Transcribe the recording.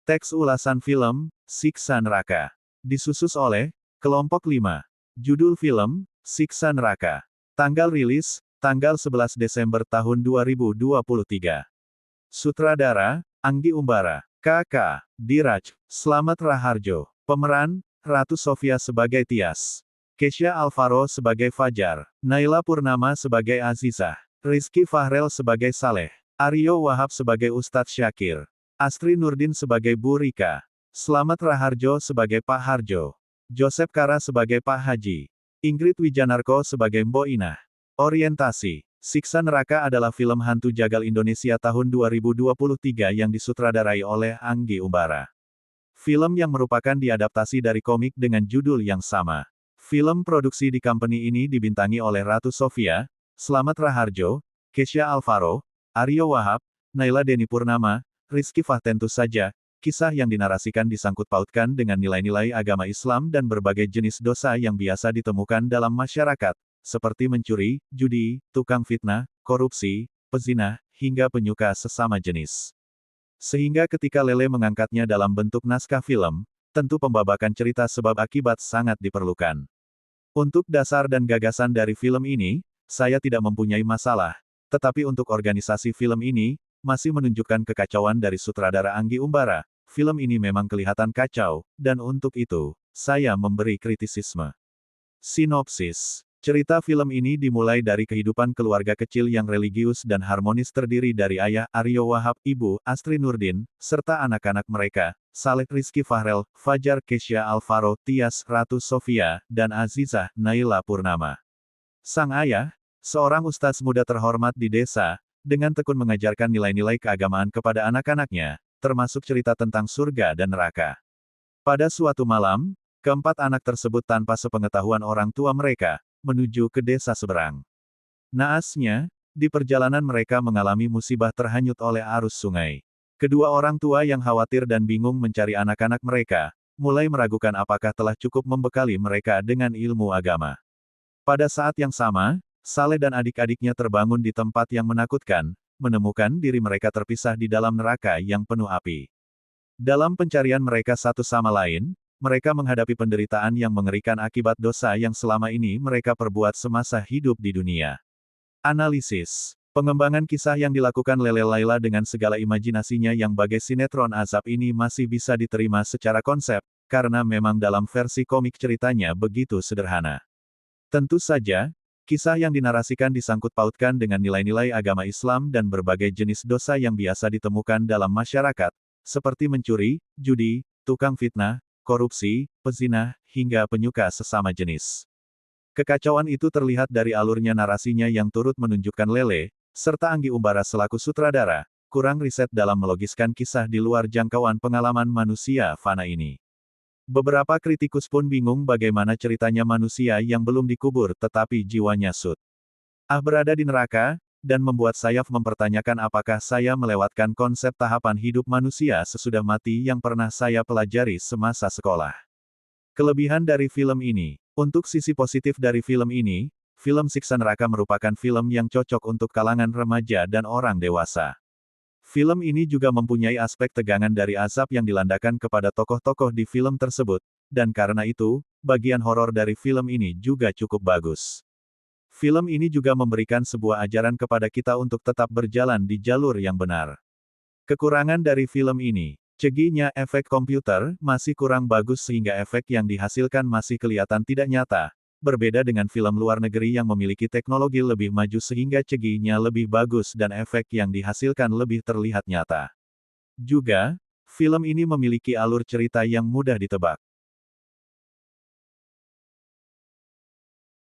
Teks ulasan film, Siksa Neraka. Disusun oleh Kelompok 5. Judul film, Siksa Neraka. Tanggal rilis, tanggal 11 Desember tahun 2023. Sutradara, Anggi Umbara. KK, Diraj, Slamet Raharjo. Pemeran, Ratu Sofia sebagai Tias. Kesha Alvaro sebagai Fajar. Naila Purnama sebagai Azizah. Rizky Fahrel sebagai Saleh. Aryo Wahab sebagai Ustadz Syakir. Astri Nurdin sebagai Bu Rika. Slamet Raharjo sebagai Pak Harjo. Joseph Kara sebagai Pak Haji. Ingrid Wijanarko sebagai Mbo Inah. Orientasi. Siksa Neraka adalah film hantu jagal Indonesia tahun 2023 yang disutradarai oleh Anggi Umbara. Film yang merupakan diadaptasi dari komik dengan judul yang sama. Film produksi di company ini dibintangi oleh Ratu Sofia, Slamet Raharjo, Kesha Alvaro, Aryo Wahab, Naila Deni Purnama, Rizky Fah. Tentu saja, kisah yang dinarasikan disangkut pautkan dengan nilai-nilai agama Islam dan berbagai jenis dosa yang biasa ditemukan dalam masyarakat, seperti mencuri, judi, tukang fitnah, korupsi, pezina, hingga penyuka sesama jenis. Sehingga ketika Lele mengangkatnya dalam bentuk naskah film, tentu pembabakan cerita sebab akibat sangat diperlukan. Untuk dasar dan gagasan dari film ini, saya tidak mempunyai masalah, tetapi untuk organisasi film ini, masih menunjukkan kekacauan dari sutradara Anggi Umbara. Film ini memang kelihatan kacau, dan untuk itu, saya memberi kritisisme. Sinopsis. Cerita film ini dimulai dari kehidupan keluarga kecil yang religius dan harmonis terdiri dari ayah, Aryo Wahab, ibu, Astri Nurdin, serta anak-anak mereka, Saleh, Rizky Fahrel, Fajar, Kesha Alvaro, Tias, Ratu Sofia, dan Azizah, Naila Purnama. Sang ayah, seorang ustadz muda terhormat di desa, dengan tekun mengajarkan nilai-nilai keagamaan kepada anak-anaknya, termasuk cerita tentang surga dan neraka. Pada suatu malam, keempat anak tersebut tanpa sepengetahuan orang tua mereka, menuju ke desa seberang. Naasnya, di perjalanan mereka mengalami musibah terhanyut oleh arus sungai. Kedua orang tua yang khawatir dan bingung mencari anak-anak mereka, mulai meragukan apakah telah cukup membekali mereka dengan ilmu agama. Pada saat yang sama, Saleh dan adik-adiknya terbangun di tempat yang menakutkan, menemukan diri mereka terpisah di dalam neraka yang penuh api. Dalam pencarian mereka satu sama lain, mereka menghadapi penderitaan yang mengerikan akibat dosa yang selama ini mereka perbuat semasa hidup di dunia. Analisis. Pengembangan kisah yang dilakukan Lele Laila dengan segala imajinasinya yang bagai sinetron azab ini masih bisa diterima secara konsep, karena memang dalam versi komik ceritanya begitu sederhana. Tentu saja, kisah yang dinarasikan disangkut pautkan dengan nilai-nilai agama Islam dan berbagai jenis dosa yang biasa ditemukan dalam masyarakat, seperti mencuri, judi, tukang fitnah, korupsi, pezina, hingga penyuka sesama jenis. Kekacauan itu terlihat dari alurnya narasinya yang turut menunjukkan Lele, serta Anggi Umbara selaku sutradara, kurang riset dalam melogiskan kisah di luar jangkauan pengalaman manusia fana ini. Beberapa kritikus pun bingung bagaimana ceritanya manusia yang belum dikubur tetapi jiwanya berada di neraka, dan membuat saya mempertanyakan apakah saya melewatkan konsep tahapan hidup manusia sesudah mati yang pernah saya pelajari semasa sekolah. Kelebihan dari film ini. Untuk sisi positif dari film ini, film Siksa Neraka merupakan film yang cocok untuk kalangan remaja dan orang dewasa. Film ini juga mempunyai aspek tegangan dari azab yang dilandakan kepada tokoh-tokoh di film tersebut, dan karena itu, bagian horor dari film ini juga cukup bagus. Film ini juga memberikan sebuah ajaran kepada kita untuk tetap berjalan di jalur yang benar. Kekurangan dari film ini, ceginya efek komputer masih kurang bagus sehingga efek yang dihasilkan masih kelihatan tidak nyata. Berbeda dengan film luar negeri yang memiliki teknologi lebih maju sehingga ceginya lebih bagus dan efek yang dihasilkan lebih terlihat nyata. Juga, film ini memiliki alur cerita yang mudah ditebak.